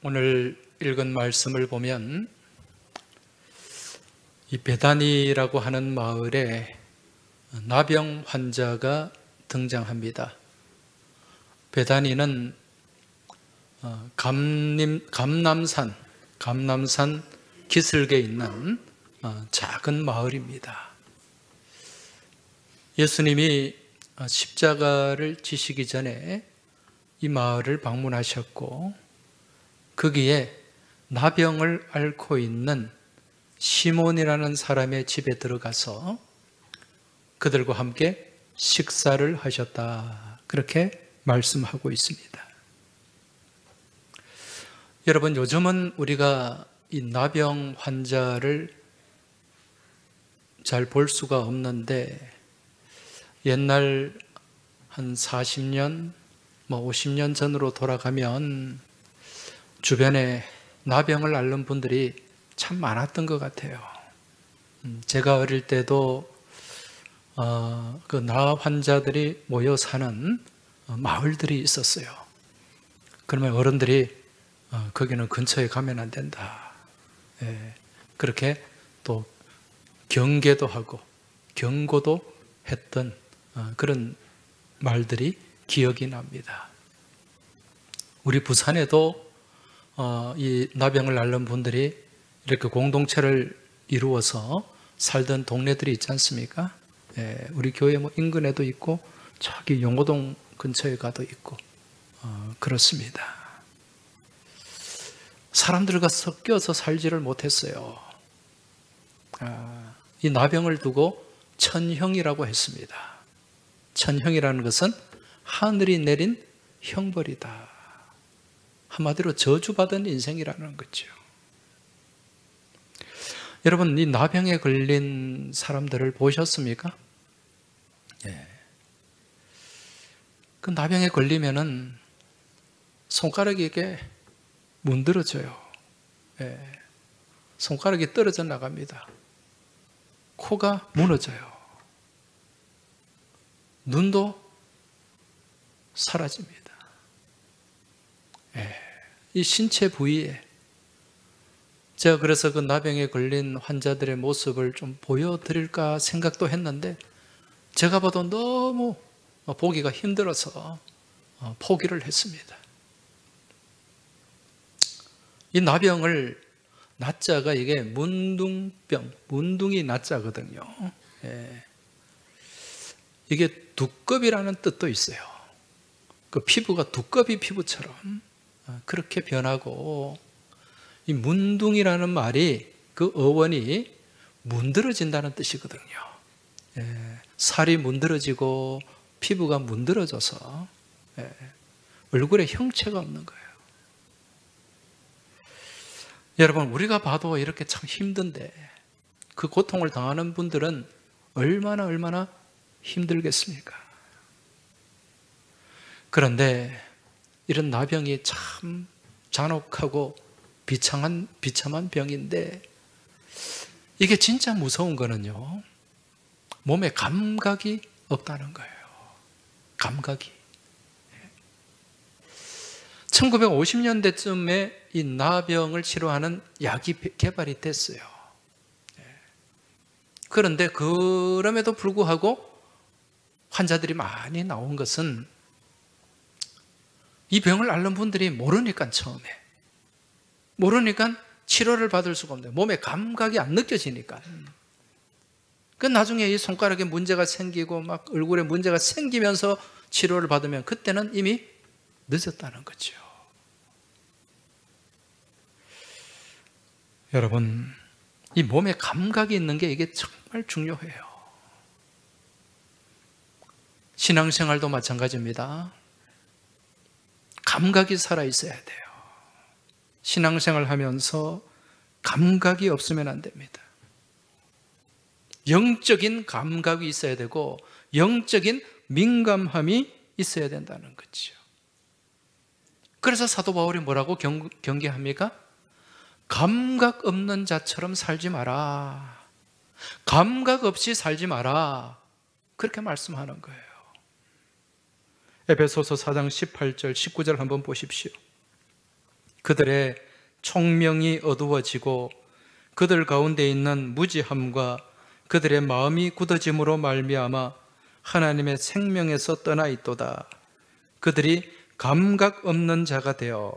오늘 읽은 말씀을 보면 이 베다니라고 하는 마을에 나병 환자가 등장합니다. 베다니는 감남산 기슭에 있는 작은 마을입니다. 예수님이 십자가를 지시기 전에 이 마을을 방문하셨고 거기에 나병을 앓고 있는 시몬이라는 사람의 집에 들어가서 그들과 함께 식사를 하셨다. 그렇게 말씀하고 있습니다. 여러분, 요즘은 우리가 이 나병 환자를 잘 볼 수가 없는데 옛날 한 40년, 50년 전으로 돌아가면 주변에 나병을 앓는 분들이 참 많았던 것 같아요. 제가 어릴 때도 그 나 환자들이 모여 사는 마을들이 있었어요. 그러면 어른들이 거기는 근처에 가면 안 된다. 그렇게 또 경계도 하고 경고도 했던 그런 말들이 기억이 납니다. 우리 부산에도 이 나병을 앓는 분들이 이렇게 공동체를 이루어서 살던 동네들이 있지 않습니까? 우리 교회 인근에도 있고 저기 용호동 근처에 가도 있고 그렇습니다. 사람들과 섞여서 살지를 못했어요. 이 나병을 두고 천형이라고 했습니다. 천형이라는 것은 하늘이 내린 형벌이다. 한마디로 저주받은 인생이라는 거죠. 여러분, 이 나병에 걸린 사람들을 보셨습니까? 그 나병에 걸리면은 손가락이 이렇게 문드러져요. 손가락이 떨어져 나갑니다. 코가 무너져요. 눈도 사라집니다. 이 신체 부위에 제가 그래서 그 나병에 걸린 환자들의 모습을 좀 보여드릴까 생각도 했는데 제가 봐도 너무 보기가 힘들어서 포기를 했습니다. 이 나병을 나자가 이게 문둥병, 문둥이 나자거든요. 이게 두꺼비라는 뜻도 있어요. 그 피부가 두꺼비 피부처럼 그렇게 변하고 이 문둥이라는 말이 그 어원이 문드러진다는 뜻이거든요. 살이 문드러지고 피부가 문드러져서 얼굴에 형체가 없는 거예요. 여러분, 우리가 봐도 이렇게 참 힘든데 그 고통을 당하는 분들은 얼마나 힘들겠습니까? 그런데 이런 나병이 참 잔혹하고 비참한 병인데 이게 진짜 무서운 거는요, 몸에 감각이 없다는 거예요. 감각이. 1950년대쯤에 이 나병을 치료하는 약이 개발이 됐어요. 그런데 그럼에도 불구하고 환자들이 많이 나온 것은 이 병을 앓는 분들이 모르니까 처음에. 모르니까 치료를 받을 수가 없는데 몸에 감각이 안 느껴지니까. 그 나중에 이 손가락에 문제가 생기고 막 얼굴에 문제가 생기면서 치료를 받으면 그때는 이미 늦었다는 거죠. 여러분, 이 몸에 감각이 있는 게 이게 정말 중요해요. 신앙생활도 마찬가지입니다. 감각이 살아있어야 돼요. 신앙생활 하면서 감각이 없으면 안 됩니다. 영적인 감각이 있어야 되고 영적인 민감함이 있어야 된다는 거죠. 그래서 사도 바울이 뭐라고 경계합니까? 감각 없는 자처럼 살지 마라. 감각 없이 살지 마라. 그렇게 말씀하는 거예요. 에베소서 4장 18절 19절 한번 보십시오. 그들의 총명이 어두워지고 그들 가운데 있는 무지함과 그들의 마음이 굳어짐으로 말미암아 하나님의 생명에서 떠나 있도다. 그들이 감각 없는 자가 되어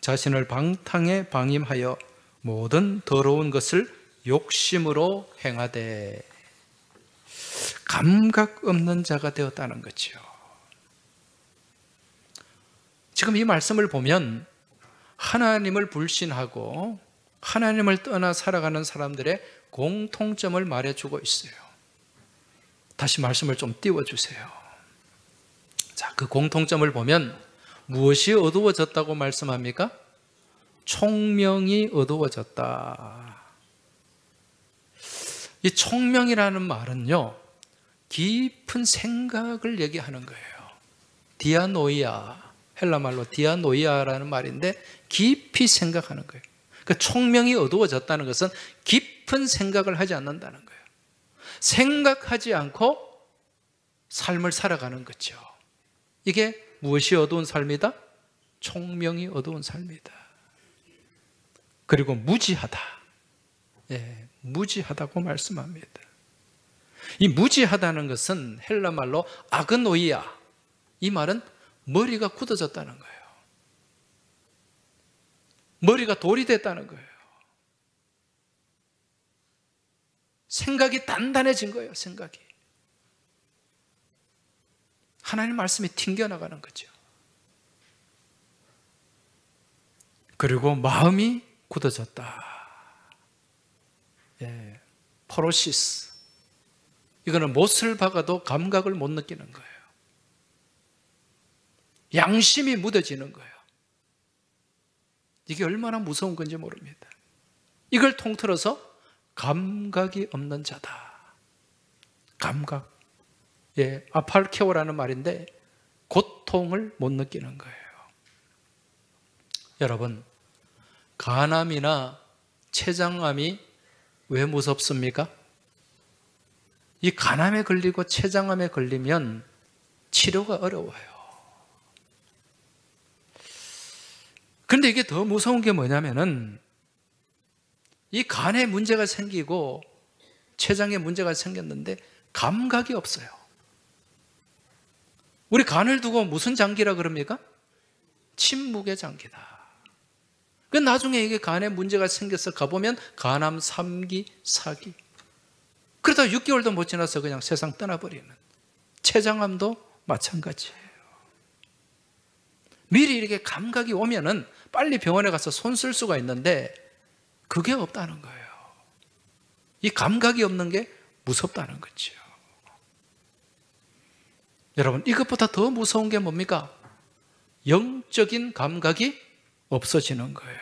자신을 방탕에 방임하여 모든 더러운 것을 욕심으로 행하되. 감각 없는 자가 되었다는 거죠. 지금 이 말씀을 보면 하나님을 불신하고 하나님을 떠나 살아가는 사람들의 공통점을 말해주고 있어요. 다시 말씀을 좀 띄워주세요. 자, 그 공통점을 보면 무엇이 어두워졌다고 말씀합니까? 총명이 어두워졌다. 이 총명이라는 말은요, 깊은 생각을 얘기하는 거예요. 디아노이아, 헬라말로 디아노이아라는 말인데 깊이 생각하는 거예요. 그러니까 총명이 어두워졌다는 것은 깊은 생각을 하지 않는다는 거예요. 생각하지 않고 삶을 살아가는 거죠. 이게 무엇이 어두운 삶이다? 총명이 어두운 삶이다. 그리고 무지하다. 예, 무지하다고 말씀합니다. 이 무지하다는 것은 헬라말로 아그노이아, 이 말은 머리가 굳어졌다는 거예요. 머리가 돌이 됐다는 거예요. 생각이 단단해진 거예요. 생각이. 하나님 말씀이 튕겨나가는 거죠. 그리고 마음이 굳어졌다. 예, 포로시스. 이거는 못을 박아도 감각을 못 느끼는 거예요. 양심이 묻어지는 거예요. 이게 얼마나 무서운 건지 모릅니다. 이걸 통틀어서 감각이 없는 자다. 감각. 예, 아팔케오라는 말인데 고통을 못 느끼는 거예요. 여러분, 간암이나 췌장암이 왜 무섭습니까? 이 간암에 걸리고 췌장암에 걸리면 치료가 어려워요. 그런데 이게 더 무서운 게 뭐냐면은 이 간에 문제가 생기고 췌장에 문제가 생겼는데 감각이 없어요. 우리 간을 두고 무슨 장기라 그럽니까? 침묵의 장기다. 그 나중에 이게 간에 문제가 생겨서 가보면 간암 3기, 4기. 그러다 6개월도 못 지나서 그냥 세상 떠나버리는. 췌장암도 마찬가지예요. 미리 이렇게 감각이 오면은 빨리 병원에 가서 손 쓸 수가 있는데 그게 없다는 거예요. 이 감각이 없는 게 무섭다는 거죠. 여러분, 이것보다 더 무서운 게 뭡니까? 영적인 감각이 없어지는 거예요.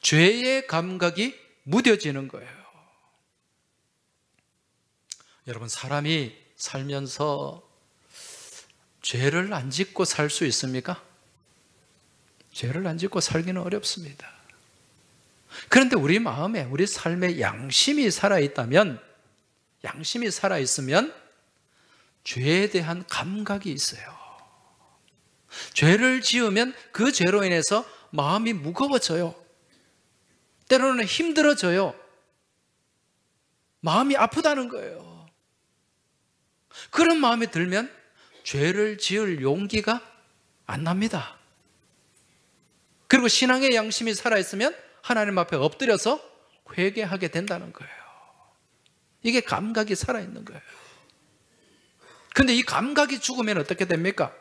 죄의 감각이 무뎌지는 거예요. 여러분, 사람이 살면서 죄를 안 짓고 살 수 있습니까? 죄를 안 짓고 살기는 어렵습니다. 그런데 우리 마음에, 우리 삶에 양심이 살아있다면, 양심이 살아있으면 죄에 대한 감각이 있어요. 죄를 지으면 그 죄로 인해서 마음이 무거워져요. 때로는 힘들어져요. 마음이 아프다는 거예요. 그런 마음이 들면 죄를 지을 용기가 안 납니다. 그리고 신앙의 양심이 살아있으면 하나님 앞에 엎드려서 회개하게 된다는 거예요. 이게 감각이 살아있는 거예요. 근데 이 감각이 죽으면 어떻게 됩니까?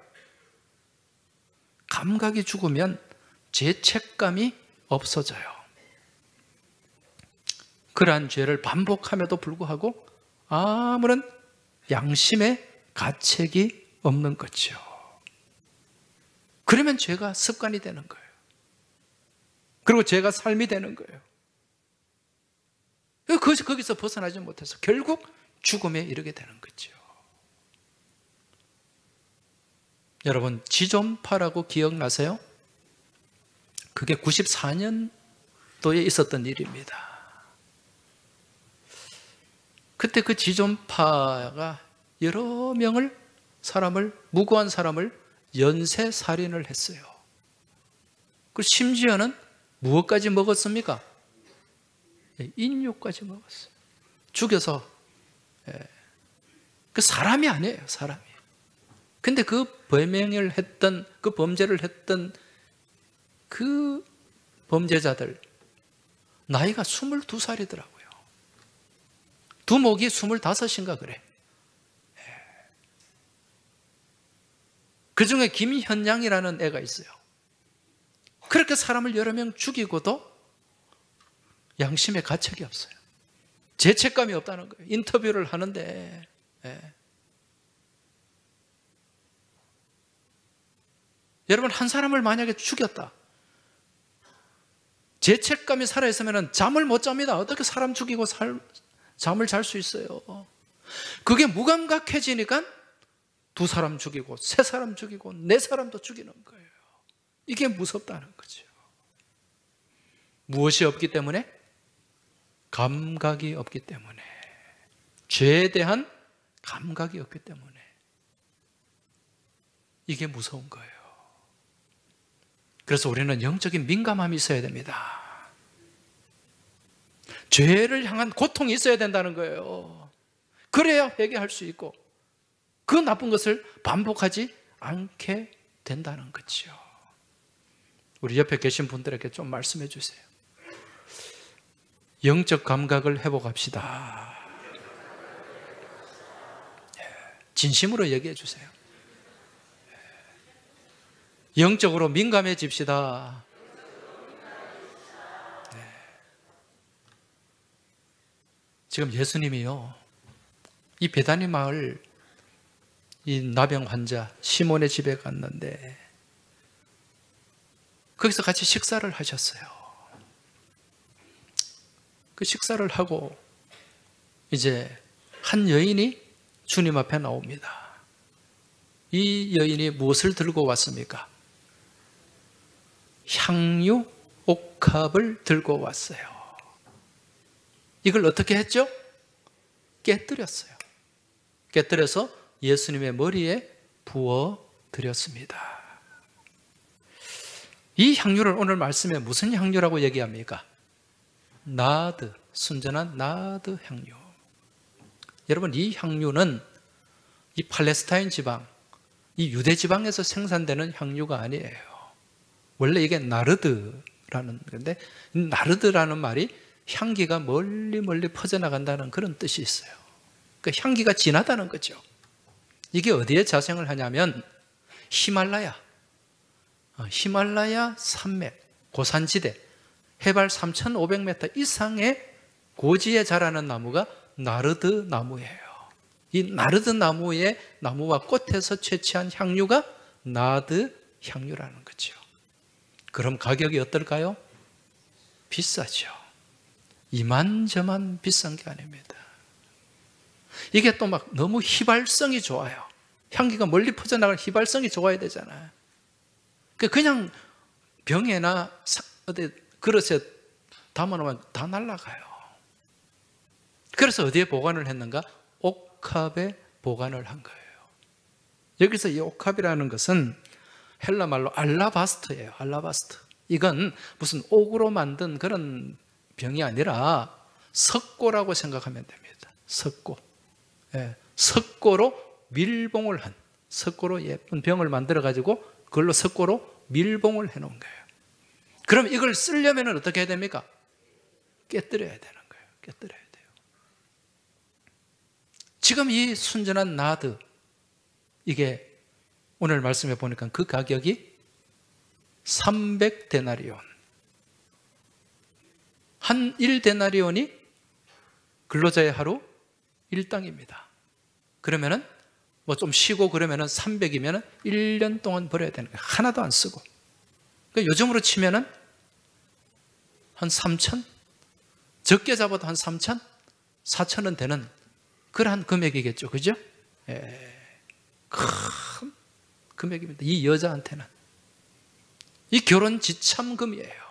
감각이 죽으면 죄책감이 없어져요. 그러한 죄를 반복함에도 불구하고 아무런 양심의 가책이 없는 거죠. 그러면 죄가 습관이 되는 거예요. 그리고 죄가 삶이 되는 거예요. 거기서 벗어나지 못해서 결국 죽음에 이르게 되는 거죠. 여러분, 지존파라고 기억나세요? 그게 94년도에 있었던 일입니다. 그때 그 지존파가 여러 명을, 무고한 사람을 연쇄살인을 했어요. 그 심지어는 무엇까지 먹었습니까? 인육까지 먹었어요. 죽여서. 그 사람이 아니에요, 사람이. 근데 그 범행을 했던, 그 범죄를 했던 그 범죄자들, 나이가 22살이더라고요. 두목이 25인가 그래. 그 중에 김현양이라는 애가 있어요. 그렇게 사람을 여러 명 죽이고도 양심의 가책이 없어요. 죄책감이 없다는 거예요. 인터뷰를 하는데 여러분, 한 사람을 만약에 죽였다, 죄책감이 살아있으면 잠을 못 잡니다. 어떻게 사람 죽이고 잠을 잘 수 있어요? 그게 무감각해지니까 2사람 죽이고 3사람 죽이고 4사람도 죽이는 거예요. 이게 무섭다는 거죠. 무엇이 없기 때문에? 감각이 없기 때문에. 죄에 대한 감각이 없기 때문에. 이게 무서운 거예요. 그래서 우리는 영적인 민감함이 있어야 됩니다. 죄를 향한 고통이 있어야 된다는 거예요. 그래야 회개할 수 있고 그 나쁜 것을 반복하지 않게 된다는 거죠. 우리 옆에 계신 분들에게 좀 말씀해 주세요. 영적 감각을 회복합시다. 진심으로 얘기해 주세요. 영적으로 민감해집시다. 지금 예수님이요, 이 베다니 마을 이 나병 환자 시몬의 집에 갔는데 거기서 같이 식사를 하셨어요. 그 식사를 하고 이제 한 여인이 주님 앞에 나옵니다. 이 여인이 무엇을 들고 왔습니까? 향유 옥합을 들고 왔어요. 이걸 어떻게 했죠? 깨뜨렸어요. 깨뜨려서 예수님의 머리에 부어 드렸습니다. 이 향유를 오늘 말씀에 무슨 향유라고 얘기합니까? 나드, 순전한 나드 향유. 여러분, 이 향유는 이 팔레스타인 지방, 이 유대 지방에서 생산되는 향유가 아니에요. 원래 이게 나르드라는 건데, 나르드라는 말이 향기가 멀리 멀리 퍼져나간다는 그런 뜻이 있어요. 그러니까 향기가 진하다는 거죠. 이게 어디에 자생을 하냐면 히말라야 산맥, 고산지대, 해발 3,500m 이상의 고지에 자라는 나무가 나르드 나무예요. 이 나르드 나무의 나무와 꽃에서 채취한 향유가 나드 향유라는 거죠. 그럼 가격이 어떨까요? 비싸죠. 이만저만 비싼 게 아닙니다. 이게 또 막 너무 휘발성이 좋아요. 향기가 멀리 퍼져나갈 휘발성이 좋아야 되잖아요. 그냥 병에나 어디 그릇에 담아놓으면 다 날아가요. 그래서 어디에 보관을 했는가? 옥합에 보관을 한 거예요. 여기서 이 옥합이라는 것은 헬라 말로 알라바스트예요. 알라바스트. 이건 무슨 옥으로 만든 그런 병이 아니라 석고라고 생각하면 됩니다. 석고. 석고로 밀봉을 한, 석고로 예쁜 병을 만들어 가지고 그걸로 석고로 밀봉을 해 놓은 거예요. 그럼 이걸 쓰려면 어떻게 해야 됩니까? 깨뜨려야 되는 거예요. 깨뜨려야 돼요. 지금 이 순전한 나드, 이게 오늘 말씀해 보니까 그 가격이 300데나리온. 한 1데나리온이 근로자의 하루 1당입니다. 그러면은 뭐 좀 쉬고 그러면은 300이면은 1년 동안 벌어야 되는 거예요. 하나도 안 쓰고. 그러니까 요즘으로 치면은 한 3천? 적게 잡아도 한 3천? 4천은 되는 그러한 금액이겠죠. 그죠? 큰 금액입니다. 이 여자한테는. 이 결혼 지참금이에요.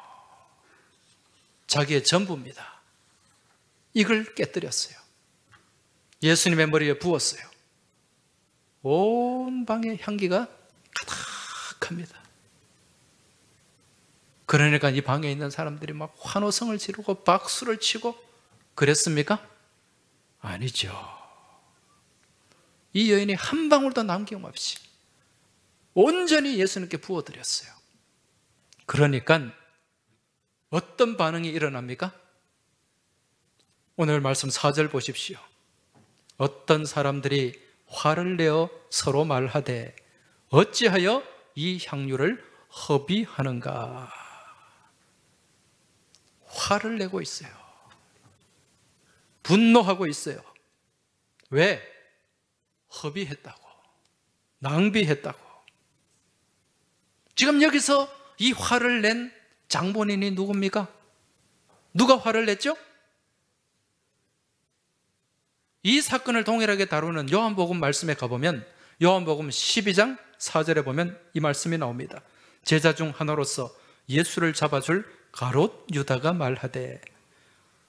자기의 전부입니다. 이걸 깨뜨렸어요. 예수님의 머리에 부었어요. 온 방에 향기가 가득합니다. 그러니까 이 방에 있는 사람들이 막 환호성을 지르고 박수를 치고 그랬습니까? 아니죠. 이 여인이 한 방울도 남김없이 온전히 예수님께 부어드렸어요. 그러니까 어떤 반응이 일어납니까? 오늘 말씀 4절 보십시오. 어떤 사람들이 화를 내어 서로 말하되 어찌하여 이 향유를 허비하는가? 화를 내고 있어요. 분노하고 있어요. 왜? 허비했다고, 낭비했다고. 지금 여기서 이 화를 낸 장본인이 누굽니까? 누가 화를 냈죠? 이 사건을 동일하게 다루는 요한복음 말씀에 가보면 요한복음 12장 4절에 보면 이 말씀이 나옵니다. 제자 중 하나로서 예수를 잡아줄 가롯 유다가 말하되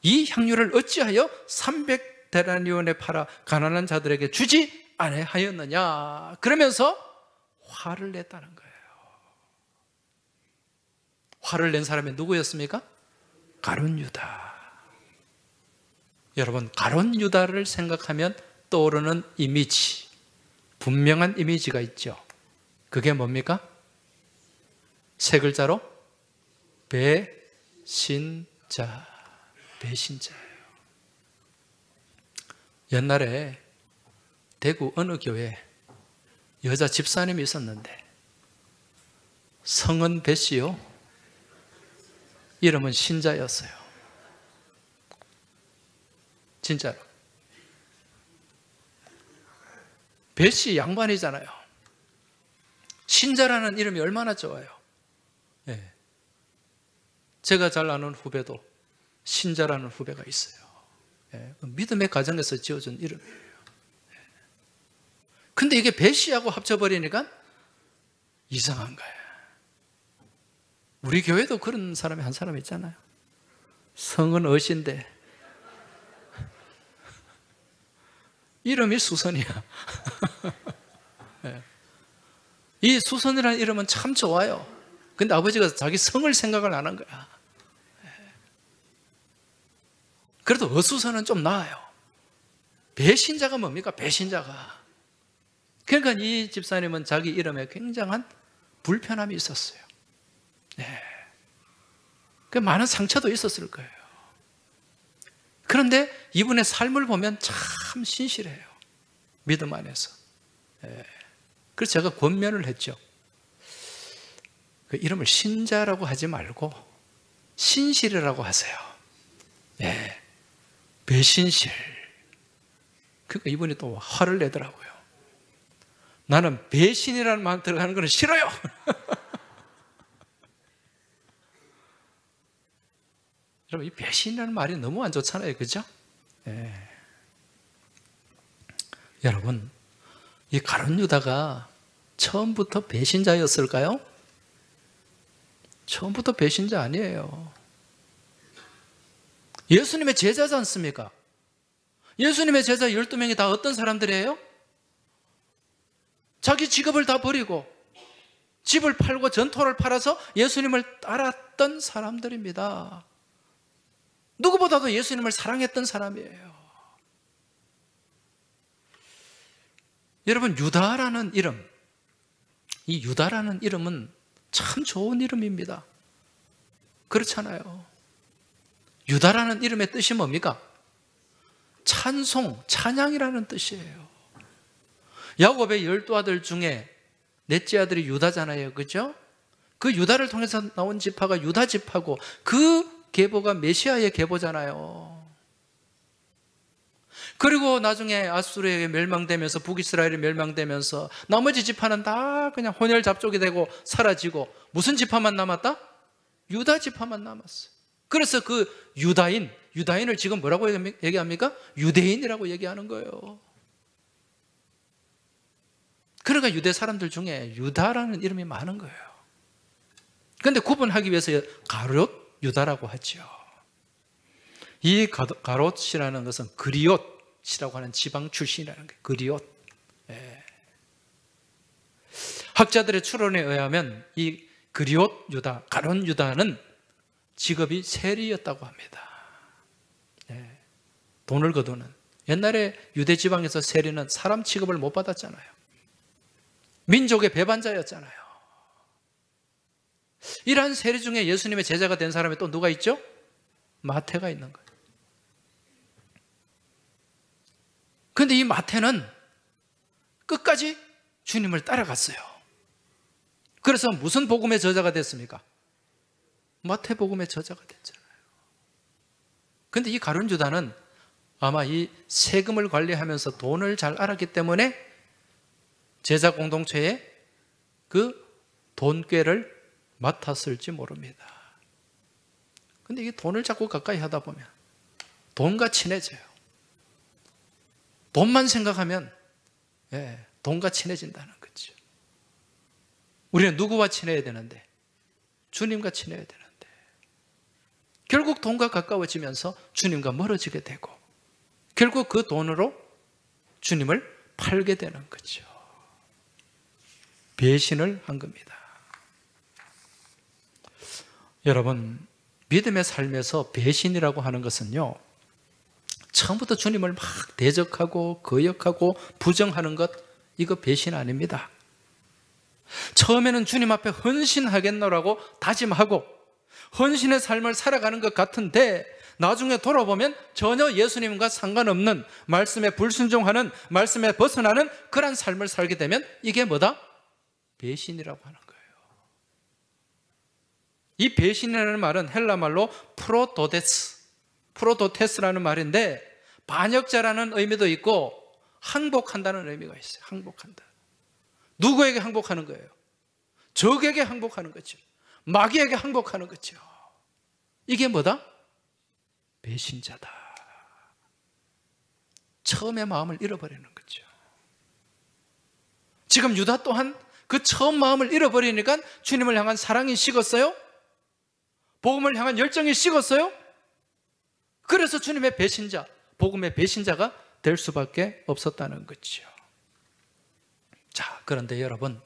이 향유를 어찌하여 300데나리온에 팔아 가난한 자들에게 주지 아니하였느냐? 그러면서 화를 냈다는 거예요. 화를 낸 사람이 누구였습니까? 가룟 유다. 여러분, 가룟 유다를 생각하면 떠오르는 이미지, 분명한 이미지가 있죠. 그게 뭡니까? 세 글자로 배신자. 배신자예요. 옛날에 대구 어느 교회에 여자 집사님이 있었는데 성은 배씨요, 이름은 신자였어요. 진짜로. 배씨 양반이잖아요. 신자라는 이름이 얼마나 좋아요. 네. 제가 잘 아는 후배도 신자라는 후배가 있어요. 네. 믿음의 가정에서 지어준 이름이에요. 근데 이게 배씨하고 합쳐버리니까 이상한 거예요. 우리 교회도 그런 사람이 한 사람 있잖아요. 성은 어신데 이름이 수선이야. 네. 이 수선이라는 이름은 참 좋아요. 근데 아버지가 자기 성을 생각을 안 한 거야. 네. 그래도 어수선은 좀 나아요. 배신자가 뭡니까? 배신자가. 그러니까 이 집사님은 자기 이름에 굉장한 불편함이 있었어요. 네. 그 많은 상처도 있었을 거예요. 그런데 이분의 삶을 보면 참 신실해요. 믿음 안에서. 네. 그래서 제가 권면을 했죠. 그 이름을 신자라고 하지 말고 신실이라고 하세요. 네. 배신실. 그러니까 이분이 또 화를 내더라고요. 나는 배신이라는 말 들어가는 건 싫어요. 여러분, 이 배신이라는 말이 너무 안 좋잖아요. 그죠? 네. 여러분, 이 가룟 유다가 처음부터 배신자였을까요? 처음부터 배신자 아니에요. 예수님의 제자지 않습니까? 예수님의 제자 12명이 다 어떤 사람들이에요? 자기 직업을 다 버리고 집을 팔고 전토를 팔아서 예수님을 따랐던 사람들입니다. 누구보다도 예수님을 사랑했던 사람이에요. 여러분, 유다라는 이름, 이 유다라는 이름은 참 좋은 이름입니다. 그렇잖아요. 유다라는 이름의 뜻이 뭡니까? 찬송, 찬양이라는 뜻이에요. 야곱의 12아들 중에 넷째 아들이 유다잖아요. 그죠? 그 유다를 통해서 나온 지파가 유다 지파고 그 계보가 메시아의 계보잖아요. 그리고 나중에 아수르에게 멸망되면서 북이스라엘이 멸망되면서 나머지 지파는 다 그냥 혼혈 잡족이 되고 사라지고 무슨 지파만 남았다? 유다 지파만 남았어요. 그래서 그 유다인을 지금 뭐라고 얘기합니까? 유대인이라고 얘기하는 거예요. 그러니까 유대 사람들 중에 유다라는 이름이 많은 거예요. 그런데 구분하기 위해서 가롯 유다라고 하죠. 이 가롯이라는 것은 그리옷이라고 하는 지방 출신이라는 거예요. 그리옷. 예. 학자들의 추론에 의하면 이 그리옷 유다, 가룟 유다는 직업이 세리였다고 합니다. 네. 돈을 거두는. 옛날에 유대 지방에서 세리는 사람 취급을 못 받았잖아요. 민족의 배반자였잖아요. 이러한 세리 중에 예수님의 제자가 된 사람이 또 누가 있죠? 마태가 있는 거예요. 그런데 이 마태는 끝까지 주님을 따라갔어요. 그래서 무슨 복음의 저자가 됐습니까? 마태복음의 저자가 됐잖아요. 그런데 이 가룟 유다는 아마 이 세금을 관리하면서 돈을 잘 알았기 때문에 제자 공동체에 그 돈꾀를 맡았을지 모릅니다. 그런데 이게 돈을 자꾸 가까이 하다 보면 돈과 친해져요. 돈만 생각하면 돈과 친해진다는 거죠. 우리는 누구와 친해야 되는데? 주님과 친해야 되는데 결국 돈과 가까워지면서 주님과 멀어지게 되고 결국 그 돈으로 주님을 팔게 되는 거죠. 배신을 한 겁니다. 여러분, 믿음의 삶에서 배신이라고 하는 것은요, 처음부터 주님을 막 대적하고 거역하고 부정하는 것, 이거 배신 아닙니다. 처음에는 주님 앞에 헌신하겠노라고 다짐하고 헌신의 삶을 살아가는 것 같은데 나중에 돌아보면 전혀 예수님과 상관없는 말씀에 불순종하는, 말씀에 벗어나는 그런 삶을 살게 되면 이게 뭐다? 배신이라고 하는 거예요. 이 배신이라는 말은 헬라 말로 프로도테스라는 말인데 반역자라는 의미도 있고 항복한다는 의미가 있어요. 항복한다. 누구에게 항복하는 거예요? 적에게 항복하는 거죠. 마귀에게 항복하는 거죠. 이게 뭐다? 배신자다. 처음의 마음을 잃어버리는 거죠. 지금 유다 또한 그 처음 마음을 잃어버리니까 주님을 향한 사랑이 식었어요? 복음을 향한 열정이 식었어요? 그래서 주님의 배신자, 복음의 배신자가 될 수밖에 없었다는 거죠. 자, 그런데 여러분,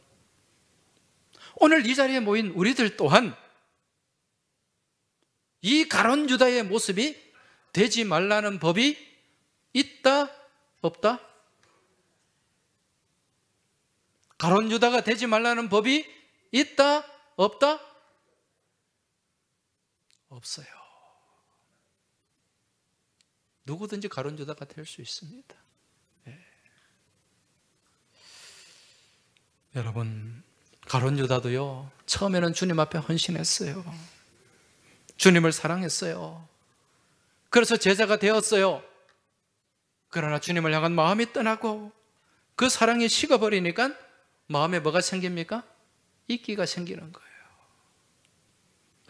오늘 이 자리에 모인 우리들 또한 이 가룟 유다의 모습이 되지 말라는 법이 있다, 없다? 가룟 유다가 되지 말라는 법이 있다, 없다? 없어요. 누구든지 가룟 유다가 될 수 있습니다. 네. 여러분, 가룟 유다도요, 처음에는 주님 앞에 헌신했어요. 주님을 사랑했어요. 그래서 제자가 되었어요. 그러나 주님을 향한 마음이 떠나고 그 사랑이 식어버리니까 마음에 뭐가 생깁니까? 이끼가 생기는 거예요.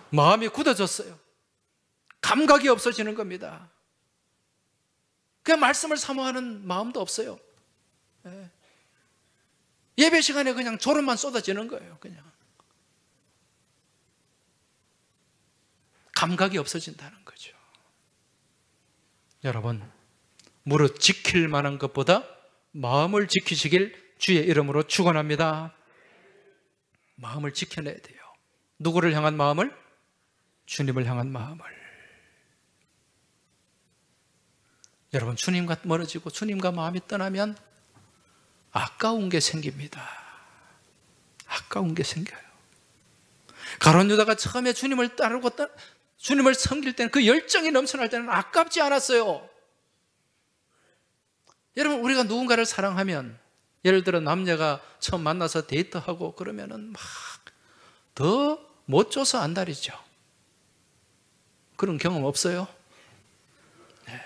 마음이 굳어졌어요. 감각이 없어지는 겁니다. 그냥 말씀을 사모하는 마음도 없어요. 예배 시간에 그냥 졸음만 쏟아지는 거예요. 그냥 감각이 없어진다는 거죠. 여러분, 무릇 지킬 만한 것보다 마음을 지키시길 주의 이름으로 축원합니다. 마음을 지켜내야 돼요. 누구를 향한 마음을? 주님을 향한 마음을. 여러분, 주님과 멀어지고 주님과 마음이 떠나면 아까운 게 생깁니다. 아까운 게 생겨요. 가룟 유다가 처음에 주님을 따르고 주님을 섬길 때는 그 열정이 넘쳐날 때는 아깝지 않았어요. 여러분, 우리가 누군가를 사랑하면, 예를 들어 남녀가 처음 만나서 데이트하고 그러면은 막 더 못 줘서 안달이죠. 그런 경험 없어요? 네.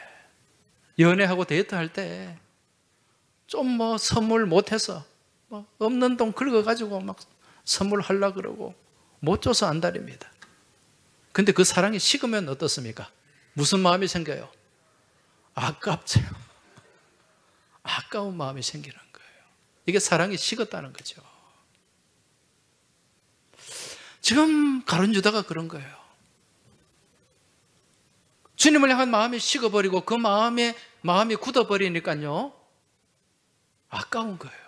연애하고 데이트할 때 좀 뭐 선물 못해서 뭐 없는 돈 긁어가지고 막 선물하려고 그러고 못 줘서 안달입니다. 근데 그 사랑이 식으면 어떻습니까? 무슨 마음이 생겨요? 아깝죠. 아까운 마음이 생기는 거예요. 이게 사랑이 식었다는 거죠. 지금 가룟 유다가 그런 거예요. 주님을 향한 마음이 식어버리고 그 마음이 굳어버리니까요, 아까운 거예요.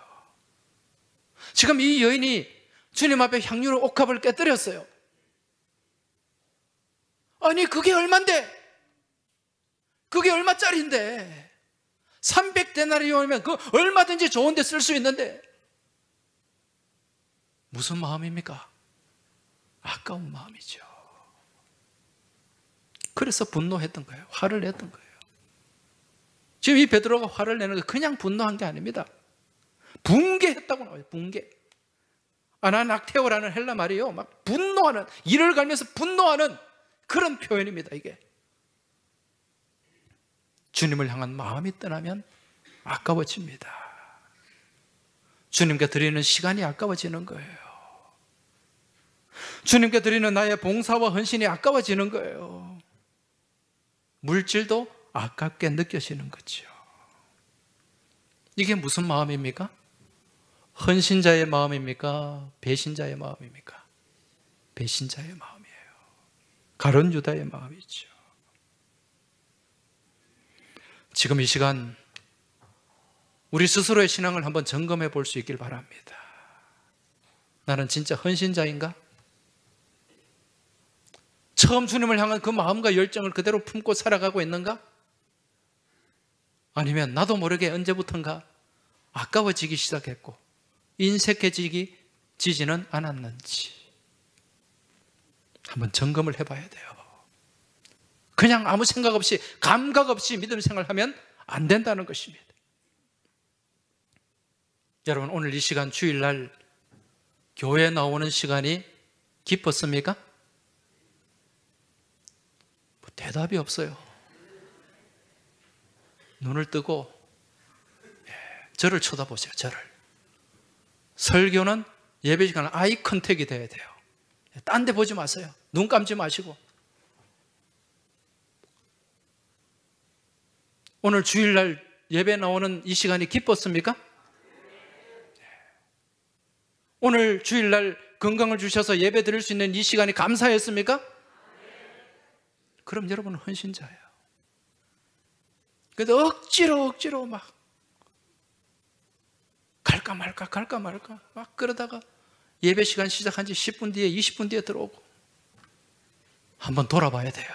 지금 이 여인이 주님 앞에 향유를 옥합을 깨뜨렸어요. 아니 그게 얼만데? 그게 얼마짜리인데? 300데나리온이면 그 얼마든지 좋은 데 쓸 수 있는데 무슨 마음입니까? 아까운 마음이죠. 그래서 분노했던 거예요. 화를 냈던 거예요. 지금 이 베드로가 화를 내는 게 그냥 분노한 게 아닙니다. 붕괴했다고 나와요. 붕괴. 아나낙테오라는 헬라 말이요, 막 분노하는, 이를 갈면서 분노하는 그런 표현입니다. 이게 주님을 향한 마음이 떠나면 아까워집니다. 주님께 드리는 시간이 아까워지는 거예요. 주님께 드리는 나의 봉사와 헌신이 아까워지는 거예요. 물질도 아깝게 느껴지는 거죠. 이게 무슨 마음입니까? 헌신자의 마음입니까? 배신자의 마음입니까? 배신자의 마음이에요. 가룟 유다의 마음이죠. 지금 이 시간 우리 스스로의 신앙을 한번 점검해 볼 수 있길 바랍니다. 나는 진짜 헌신자인가? 처음 주님을 향한 그 마음과 열정을 그대로 품고 살아가고 있는가? 아니면 나도 모르게 언제부턴가 아까워지기 시작했고 인색해지지는 않았는지 한번 점검을 해봐야 돼요. 그냥 아무 생각 없이 감각 없이 믿음 생활을 하면 안 된다는 것입니다. 여러분 오늘 이 시간 주일날 교회에 나오는 시간이 기뻤습니까? 뭐 대답이 없어요. 눈을 뜨고 저를 쳐다보세요. 저를. 설교는 예배 시간은 아이 컨택이 돼야 돼요. 딴 데 보지 마세요. 눈 감지 마시고. 오늘 주일날 예배 나오는 이 시간이 기뻤습니까? 오늘 주일날 건강을 주셔서 예배 드릴 수 있는 이 시간이 감사했습니까? 그럼 여러분은 헌신자예요. 그래도 억지로 막 갈까 말까 막 그러다가 예배 시간 시작한 지 10분 뒤에 20분 뒤에 들어오고 한번 돌아봐야 돼요.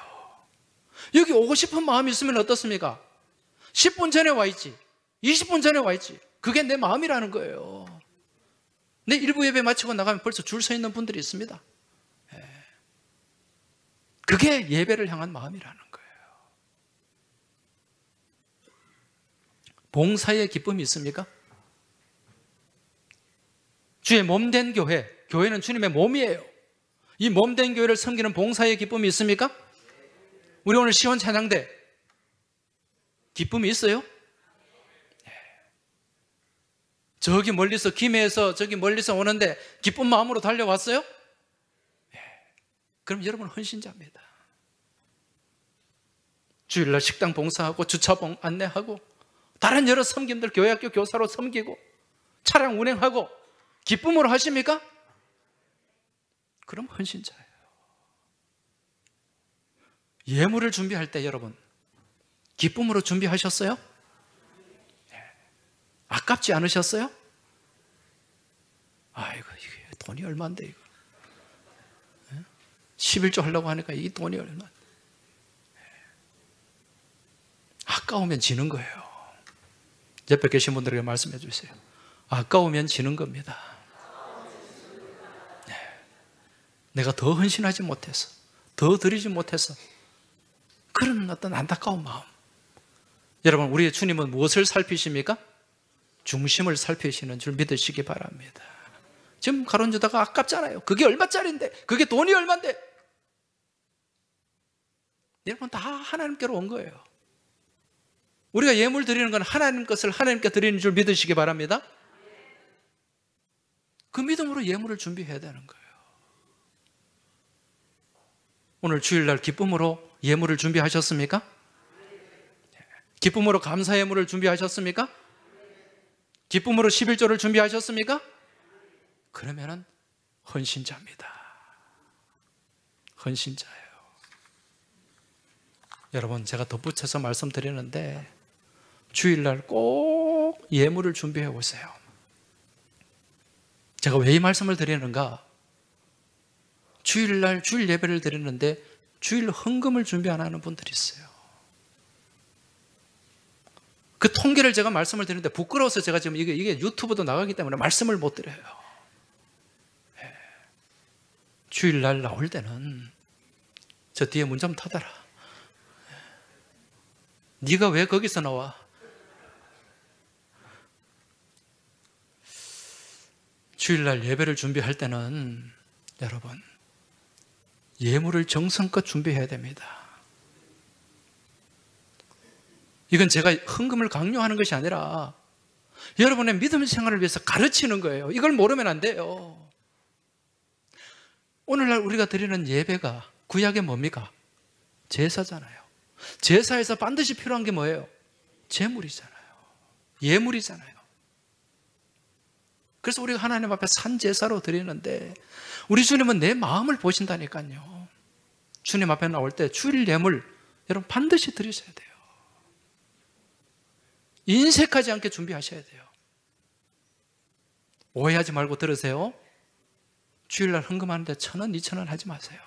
여기 오고 싶은 마음이 있으면 어떻습니까? 10분 전에 와 있지, 20분 전에 와 있지. 그게 내 마음이라는 거예요. 내 일부 예배 마치고 나가면 벌써 줄 서 있는 분들이 있습니다. 그게 예배를 향한 마음이라는 거예요. 봉사의 기쁨이 있습니까? 주의 몸된 교회, 교회는 주님의 몸이에요. 이 몸된 교회를 섬기는 봉사의 기쁨이 있습니까? 우리 오늘 시원 찬양대 기쁨이 있어요? 저기 멀리서 김해에서 저기 멀리서 오는데 기쁜 마음으로 달려왔어요? 그럼 여러분 헌신자입니다. 주일날 식당 봉사하고 주차봉 안내하고 다른 여러 섬김들 교회학교 교사로 섬기고 차량 운행하고 기쁨으로 하십니까? 그럼 헌신자예요. 예물을 준비할 때 여러분 기쁨으로 준비하셨어요? 아깝지 않으셨어요? 아이고 이게 돈이 얼마인데 이거 11조 하려고 하니까 이 돈이 얼마? 아까우면 지는 거예요. 옆에 계신 분들에게 말씀해 주세요. 아까우면 지는 겁니다. 내가 더 헌신하지 못해서, 더 드리지 못해서 그런 어떤 안타까운 마음. 여러분 우리의 주님은 무엇을 살피십니까? 중심을 살피시는 줄 믿으시기 바랍니다. 지금 가룟 유다가 아깝잖아요. 그게 얼마짜리인데, 그게 돈이 얼만데. 여러분 다 하나님께로 온 거예요. 우리가 예물 드리는 건 하나님 것을 하나님께 드리는 줄 믿으시기 바랍니다. 그 믿음으로 예물을 준비해야 되는 거예요. 오늘 주일날 기쁨으로 예물을 준비하셨습니까? 기쁨으로 감사 예물을 준비하셨습니까? 기쁨으로 11조를 준비하셨습니까? 그러면은 헌신자입니다. 헌신자예요. 여러분 제가 덧붙여서 말씀드리는데 주일날 꼭 예물을 준비해 오세요. 제가 왜 이 말씀을 드리는가? 주일날 주일 예배를 드리는데 주일 헌금을 준비 안 하는 분들이 있어요. 그 통계를 제가 말씀을 드리는데 부끄러워서 제가 지금 이게 유튜브도 나가기 때문에 말씀을 못 드려요. 주일날 나올 때는 저 뒤에 문 좀 닫아라. 네가 왜 거기서 나와? 주일날 예배를 준비할 때는 여러분 예물을 정성껏 준비해야 됩니다. 이건 제가 헌금을 강요하는 것이 아니라 여러분의 믿음 생활을 위해서 가르치는 거예요. 이걸 모르면 안 돼요. 오늘날 우리가 드리는 예배가 구약의 뭡니까? 제사잖아요. 제사에서 반드시 필요한 게 뭐예요? 제물이잖아요. 예물이잖아요. 그래서 우리가 하나님 앞에 산제사로 드리는데 우리 주님은 내 마음을 보신다니까요. 주님 앞에 나올 때 주일 예물 여러분 반드시 드리셔야 돼요. 인색하지 않게 준비하셔야 돼요. 오해하지 말고 들으세요. 주일날 헌금하는데 1,000원, 2,000원 하지 마세요.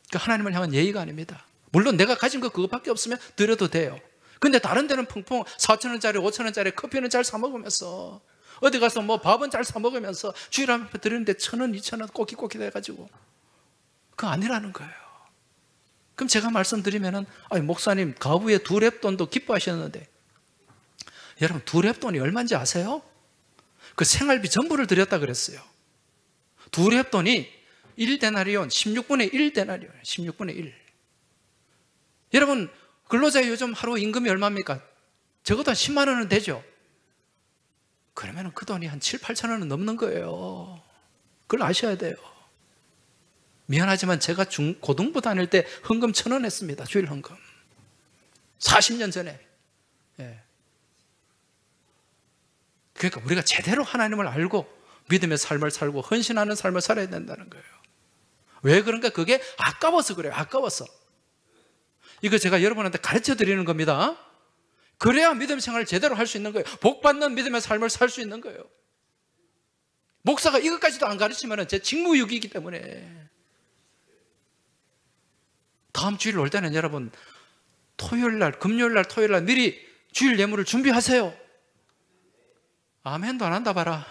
그러니까 하나님을 향한 예의가 아닙니다. 물론 내가 가진 거 그것밖에 없으면 드려도 돼요. 근데 다른 데는 펑펑 4,000원짜리, 5,000원짜리 커피는 잘 사 먹으면서 어디 가서 뭐 밥은 잘 사 먹으면서 주일 앞에 드리는데 1,000원, 2,000원 꼬깃꼬깃 해가지고 그거 아니라는 거예요. 그럼 제가 말씀드리면은 아니 목사님 가부의 두 랩돈도 기뻐하셨는데 여러분 두 랩돈이 얼마인지 아세요? 그 생활비 전부를 드렸다 그랬어요. 두 랩돈이 1데나리온 16분의 1데나리온 16분의 1. 여러분 근로자 요즘 하루 임금이 얼마입니까? 적어도 한 10만 원은 되죠. 그러면 그 돈이 한 7, 8천 원은 넘는 거예요. 그걸 아셔야 돼요. 미안하지만 제가 고등부 다닐 때 헌금 1,000원 했습니다. 주일 헌금 40년 전에. 예. 그러니까 우리가 제대로 하나님을 알고 믿음의 삶을 살고 헌신하는 삶을 살아야 된다는 거예요. 왜 그런가? 그게 아까워서 그래요. 아까워서. 이거 제가 여러분한테 가르쳐 드리는 겁니다. 그래야 믿음 생활을 제대로 할 수 있는 거예요. 복받는 믿음의 삶을 살 수 있는 거예요. 목사가 이것까지도 안 가르치면 제 직무유기이기 때문에. 다음 주일 올 때는 여러분 토요일날, 금요일날, 토요일날 미리 주일 예물을 준비하세요. 아멘도 안 한다 봐라.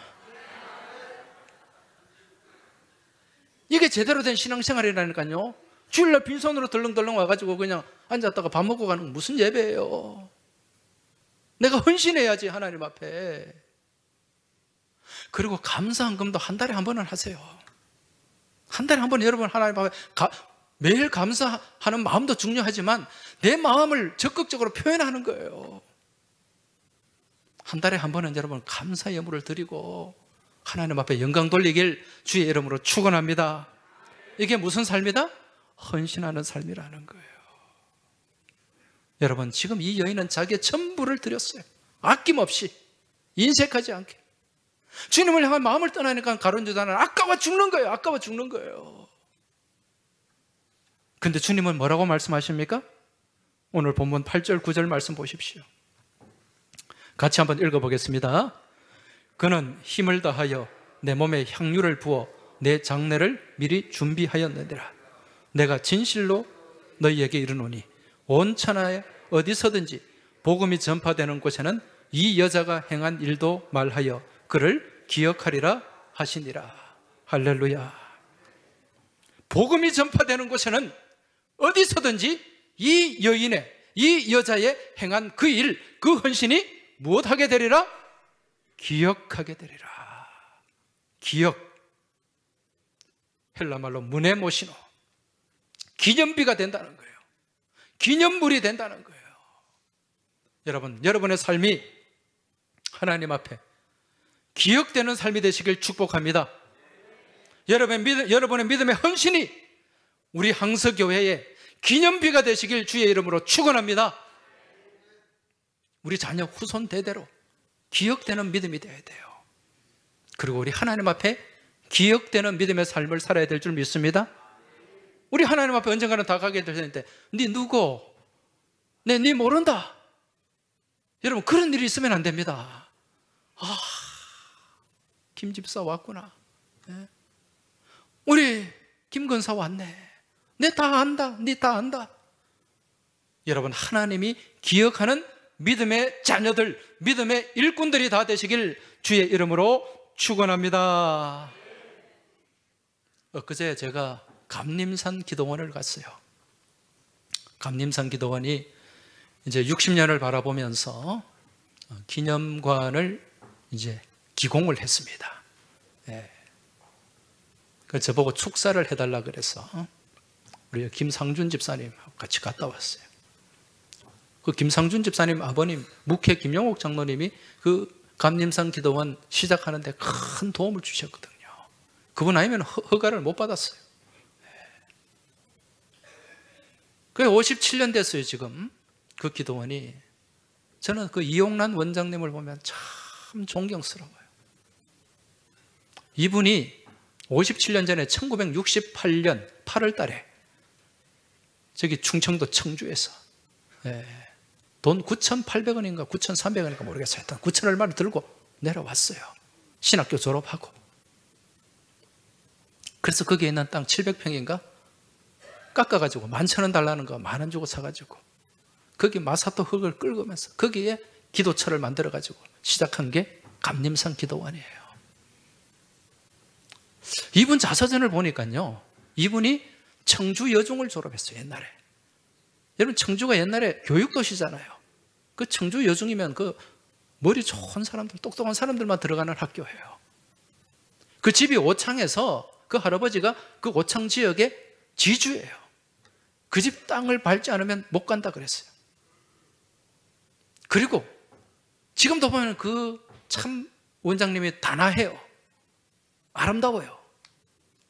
이게 제대로 된 신앙생활이라니까요. 주일날 빈손으로 덜렁덜렁 와가지고 그냥 앉았다가 밥 먹고 가는 건 무슨 예배예요. 내가 헌신해야지 하나님 앞에. 그리고 감사헌금도 한 달에 한 번은 하세요. 한 달에 한 번 여러분 하나님 앞에 매일 감사하는 마음도 중요하지만 내 마음을 적극적으로 표현하는 거예요. 한 달에 한 번은 여러분 감사 예물을 드리고 하나님 앞에 영광 돌리길 주의 이름으로 축원합니다. 이게 무슨 삶이다? 헌신하는 삶이라는 거예요. 여러분 지금 이 여인은 자기의 전부를 드렸어요. 아낌없이 인색하지 않게. 주님을 향한 마음을 떠나니까 가론유다는 아까워 죽는 거예요. 아까워 죽는 거예요. 근데 주님은 뭐라고 말씀하십니까? 오늘 본문 8절 9절 말씀 보십시오. 같이 한번 읽어보겠습니다. 그는 힘을 다하여 내 몸에 향유를 부어 내 장례를 미리 준비하였느니라. 내가 진실로 너희에게 이르노니 온 천하에 어디서든지 복음이 전파되는 곳에는 이 여자가 행한 일도 말하여 그를 기억하리라 하시니라. 할렐루야. 복음이 전파되는 곳에는 어디서든지 이 여인의, 이 여자의 행한 그 일, 그 헌신이 무엇하게 되리라? 기억하게 되리라. 기억. 헬라말로 무네모시노. 기념비가 된다는 거예요. 기념물이 된다는 거예요. 여러분, 여러분의 삶이 하나님 앞에 기억되는 삶이 되시길 축복합니다. 여러분의 믿음의 헌신이 우리 항서교회의 기념비가 되시길 주의 이름으로 축원합니다. 우리 자녀 후손 대대로 기억되는 믿음이 되어야 돼요. 그리고 우리 하나님 앞에 기억되는 믿음의 삶을 살아야 될 줄 믿습니다. 우리 하나님 앞에 언젠가는 다 가게 될 텐데 네 누구? 네 모른다. 여러분 그런 일이 있으면 안 됩니다. 김 집사 왔구나. 예? 우리 김 권사 왔네. 내 다 안다. 네 다 안다. 여러분, 하나님이 기억하는 믿음의 자녀들, 믿음의 일꾼들이 다 되시길 주의 이름으로 축원합니다. 엊그제 제가 감림산 기도원을 갔어요. 감림산 기도원이 이제 60년을 바라보면서 기념관을 이제 기공을 했습니다. 예. 그래서 저보고 축사를 해달라 그래서 우리 김상준 집사님하고 같이 갔다 왔어요. 그 김상준 집사님 아버님, 묵회 김용옥 장로님이 그 감림산 기도원 시작하는데 큰 도움을 주셨거든요. 그분 아니면 허가를 못 받았어요. 그게 57년 됐어요, 지금. 그 기도원이. 저는 그 이용란 원장님을 보면 참 존경스러워요. 이분이 57년 전에 1968년 8월 달에 저기 충청도 청주에서 돈 9,800원인가 9,300원인가 모르겠어요. 일단 9천 얼마를 들고 내려왔어요. 신학교 졸업하고. 그래서 거기에 있는 땅 700평인가 깎아가지고 11,000원 달라는 거 10,000원 주고 사가지고 거기 마사토 흙을 긁으면서 거기에 기도처를 만들어가지고 시작한 게 감림산 기도원이에요. 이분 자서전을 보니까요, 이분이 청주 여중을 졸업했어요, 옛날에. 여러분, 청주가 옛날에 교육도시잖아요. 그 청주 여중이면 그 머리 좋은 사람들, 똑똑한 사람들만 들어가는 학교예요. 그 집이 오창에서 그 할아버지가 그 오창 지역의 지주예요. 그 집 땅을 밟지 않으면 못 간다 그랬어요. 그리고 지금도 보면 그 참 원장님이 단아해요. 아름다워요.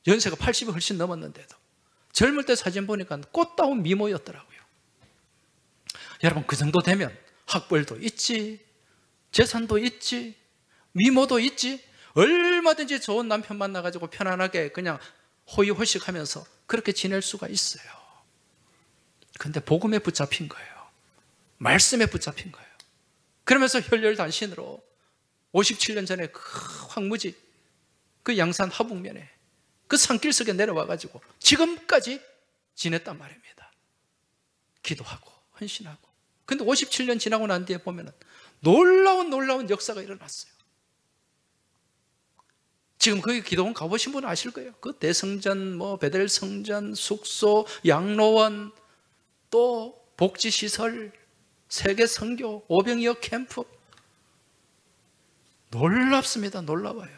연세가 80이 훨씬 넘었는데도. 젊을 때 사진 보니까 꽃다운 미모였더라고요. 여러분, 그 정도 되면 학벌도 있지, 재산도 있지, 미모도 있지, 얼마든지 좋은 남편 만나가지고 편안하게 그냥 호의호식하면서 그렇게 지낼 수가 있어요. 그런데 복음에 붙잡힌 거예요. 말씀에 붙잡힌 거예요. 그러면서 혈혈단신으로 57년 전에 그 황무지, 그 양산 하북면에 그 산길 속에 내려와가지고 지금까지 지냈단 말입니다. 기도하고 헌신하고. 근데 57년 지나고 난 뒤에 보면은 놀라운 역사가 일어났어요. 지금 거기 기도원 가보신 분은 아실 거예요. 그 대성전, 베델성전, 숙소, 양로원, 또 복지시설, 세계선교, 오병이어 캠프. 놀랍습니다. 놀라워요.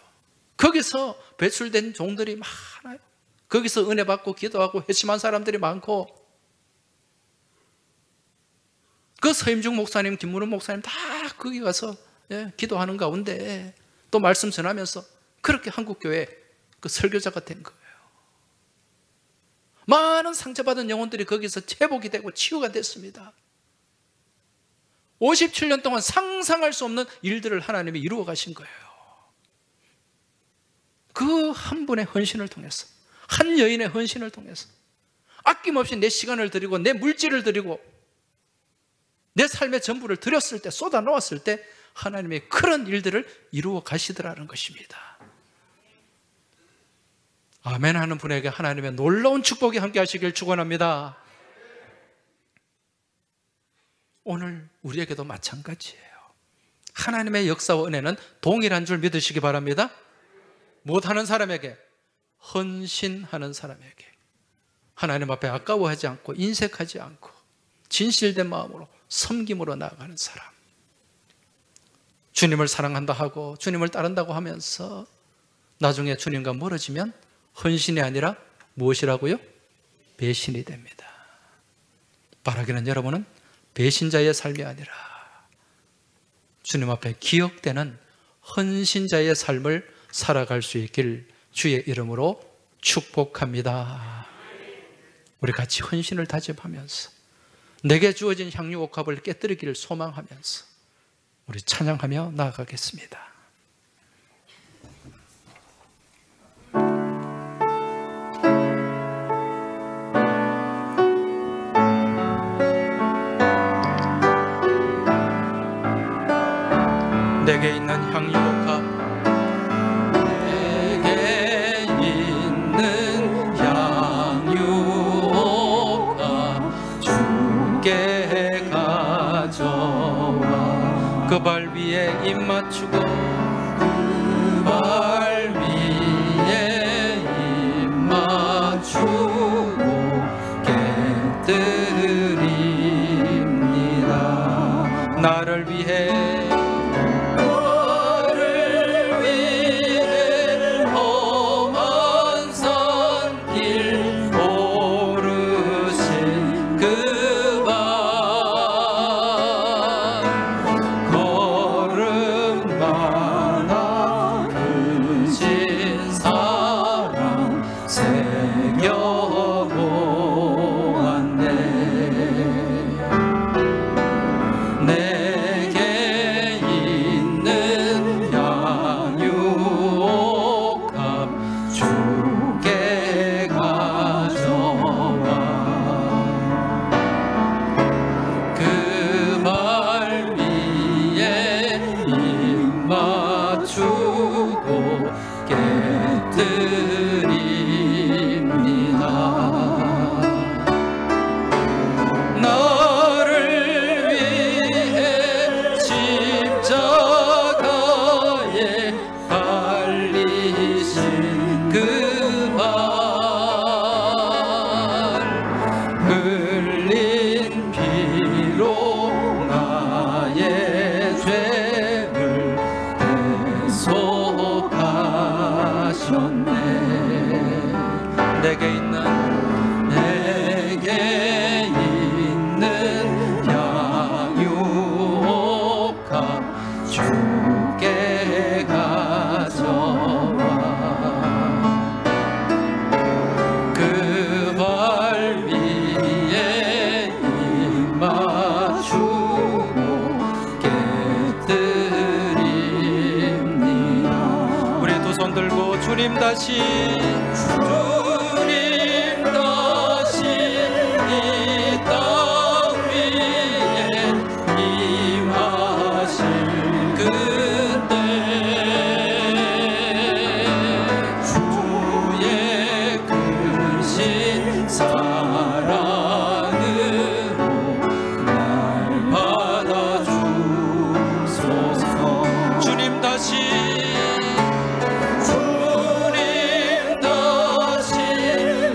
거기서 배출된 종들이 많아요. 거기서 은혜 받고 기도하고 회심한 사람들이 많고, 그 서임중 목사님, 김문훈 목사님 다 거기 가서 기도하는 가운데 또 말씀 전하면서 그렇게 한국교회 그 설교자가 된 거예요. 많은 상처받은 영혼들이 거기서 회복이 되고 치유가 됐습니다. 57년 동안 상상할 수 없는 일들을 하나님이 이루어 가신 거예요. 그 한 분의 헌신을 통해서, 한 여인의 헌신을 통해서 아낌없이 내 시간을 드리고 내 물질을 드리고 내 삶의 전부를 드렸을 때, 쏟아 놓았을 때 하나님이 그런 일들을 이루어 가시더라는 것입니다. 아멘 하는 분에게 하나님의 놀라운 축복이 함께 하시길 축원합니다. 오늘 우리에게도 마찬가지예요. 하나님의 역사와 은혜는 동일한 줄 믿으시기 바랍니다. 못하는 사람에게, 헌신하는 사람에게 하나님 앞에 아까워하지 않고 인색하지 않고 진실된 마음으로 섬김으로 나아가는 사람, 주님을 사랑한다 하고 주님을 따른다고 하면서 나중에 주님과 멀어지면 헌신이 아니라 무엇이라고요? 배신이 됩니다. 바라기는 여러분은 배신자의 삶이 아니라 주님 앞에 기억되는 헌신자의 삶을 살아갈 수 있길 주의 이름으로 축복합니다. 우리 같이 헌신을 다짐하면서 내게 주어진 향유옥합을 깨뜨리기를 소망하면서 우리 찬양하며 나아가겠습니다. 내게 있는 향유옥합 주께 가져와 그 발 위에 입 맞추고 그 발 위에 입 맞추고 깨뜨립니다. 나를 위해 험한 산길 오르신 그 발 걸음마다 크신 사랑 새겨보았네. 내게 있는 양육값 주께 가져와 그 발 위에 입 맞추고 깨뜨립니다. 나를 위해 십자가에 달리신 그 발 흘린 피로 나의 죄를 대속하셨네. 내게 있는 양육값 주께 가져와 그 발 위에 입 맞추고 깨뜨립니다. 우리 두 손 들고 주님 다시 이 땅 위에 임하실 그때 주의 크신 사랑으로 날 받아주소서. 주님 다시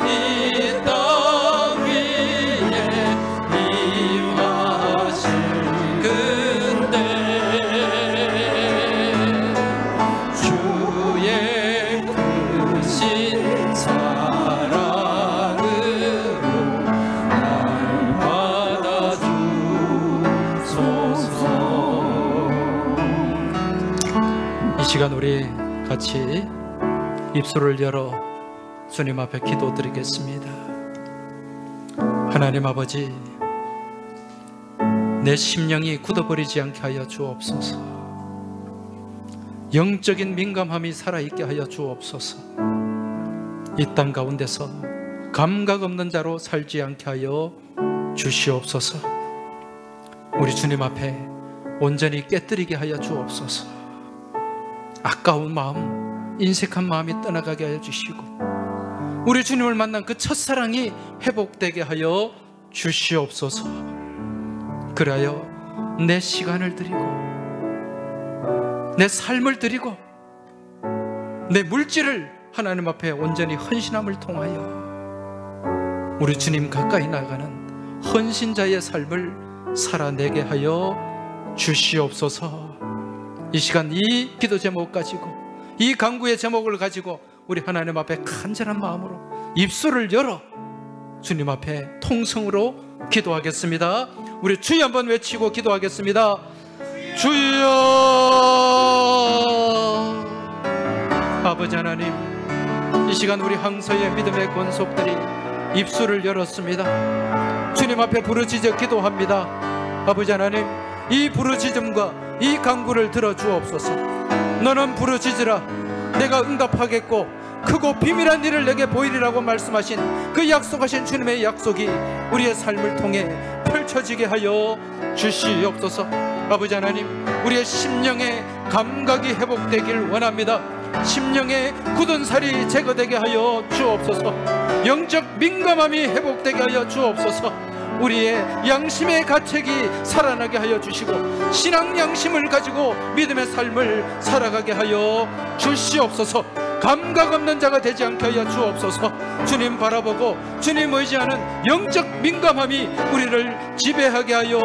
이 땅 위에 임하실 그때 주의 크신 사랑으로 날 받아주소서. 이 시간 우리 같이 입술을 열어 주님 앞에 기도드리겠습니다. 하나님 아버지, 내 심령이 굳어버리지 않게 하여 주옵소서. 영적인 민감함이 살아있게 하여 주옵소서. 이 땅 가운데서 감각 없는 자로 살지 않게 하여 주시옵소서. 우리 주님 앞에 온전히 깨뜨리게 하여 주옵소서. 아까운 마음, 인색한 마음이 떠나가게 하여 주시고 우리 주님을 만난 그 첫사랑이 회복되게 하여 주시옵소서. 그리하여 내 시간을 드리고 내 삶을 드리고 내 물질을 하나님 앞에 온전히 헌신함을 통하여 우리 주님 가까이 나가는 헌신자의 삶을 살아내게 하여 주시옵소서. 이 시간 이 기도 제목 가지고 이 간구의 제목을 가지고 우리 하나님 앞에 간절한 마음으로 입술을 열어 주님 앞에 통성으로 기도하겠습니다. 우리 주여 한번 외치고 기도하겠습니다. 주여. 아버지 하나님, 이 시간 우리 항서의 믿음의 권속들이 입술을 열었습니다. 주님 앞에 부르짖어 기도합니다. 아버지 하나님, 이 부르짖음과 이 간구를 들어주옵소서. 너는 부르짖으라 내가 응답하겠고 크고 비밀한 일을 내게 보이리라고 말씀하신 그 약속하신 주님의 약속이 우리의 삶을 통해 펼쳐지게 하여 주시옵소서. 아버지 하나님, 우리의 심령의 감각이 회복되길 원합니다. 심령의 굳은 살이 제거되게 하여 주옵소서. 영적 민감함이 회복되게 하여 주옵소서. 우리의 양심의 가책이 살아나게 하여 주시고 신앙 양심을 가지고 믿음의 삶을 살아가게 하여 주시옵소서. 감각 없는 자가 되지 않게 하여 주옵소서. 주님 바라보고 주님 의지하는 영적 민감함이 우리를 지배하게 하여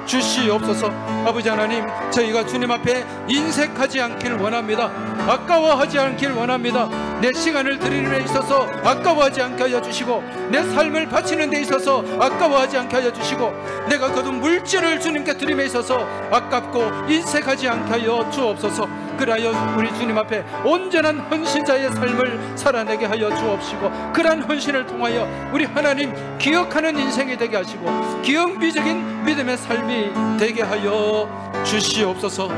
주시옵소서. 아버지 하나님, 저희가 주님 앞에 인색하지 않길 원합니다. 아까워하지 않길 원합니다. 내 시간을 드리는 데 있어서 아까워하지 않게 하여 주시고, 내 삶을 바치는 데 있어서 아까워하지 않게 하여 주시고, 내가 거둔 물질을 주님께 드림에 있어서 아깝고 인색하지 않게 하여 주옵소서. 그리하여 우리 주님 앞에 온전한 헌신자의 삶을 살아내게 하여 주옵시고, 그러한 헌신을 통하여 우리 하나님 기억하는 인생이 되게 하시고 기억비적인 믿음의 삶이 되게 하여 주시옵소서.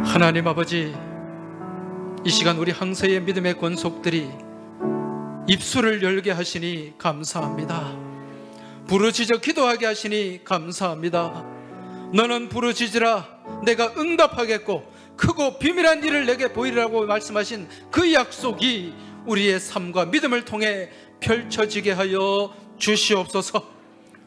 하나님 아버지, 이 시간 우리 항서의 믿음의 권속들이 입술을 열게 하시니 감사합니다. 부르짖어 기도하게 하시니 감사합니다. 너는 부르짖으라 내가 응답하겠고 크고 비밀한 일을 내게 보이리라고 말씀하신 그 약속이 우리의 삶과 믿음을 통해 펼쳐지게 하여 주시옵소서.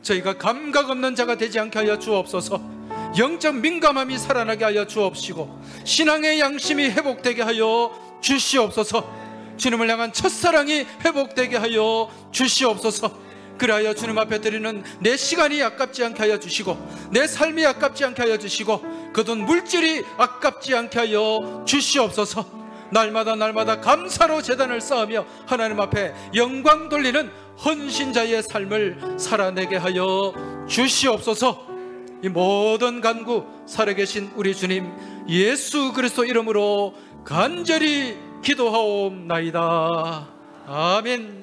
저희가 감각 없는 자가 되지 않게 하여 주옵소서. 영적 민감함이 살아나게 하여 주옵시고 신앙의 양심이 회복되게 하여 주시옵소서. 주님을 향한 첫사랑이 회복되게 하여 주시옵소서. 그리하여 주님 앞에 드리는 내 시간이 아깝지 않게 하여 주시고, 내 삶이 아깝지 않게 하여 주시고, 거둔 물질이 아깝지 않게 하여 주시옵소서. 날마다 날마다 감사로 제단을 쌓으며 하나님 앞에 영광 돌리는 헌신자의 삶을 살아내게 하여 주시옵소서. 이 모든 간구 살아계신 우리 주님 예수 그리스도 이름으로 간절히 기도하옵나이다. 아멘.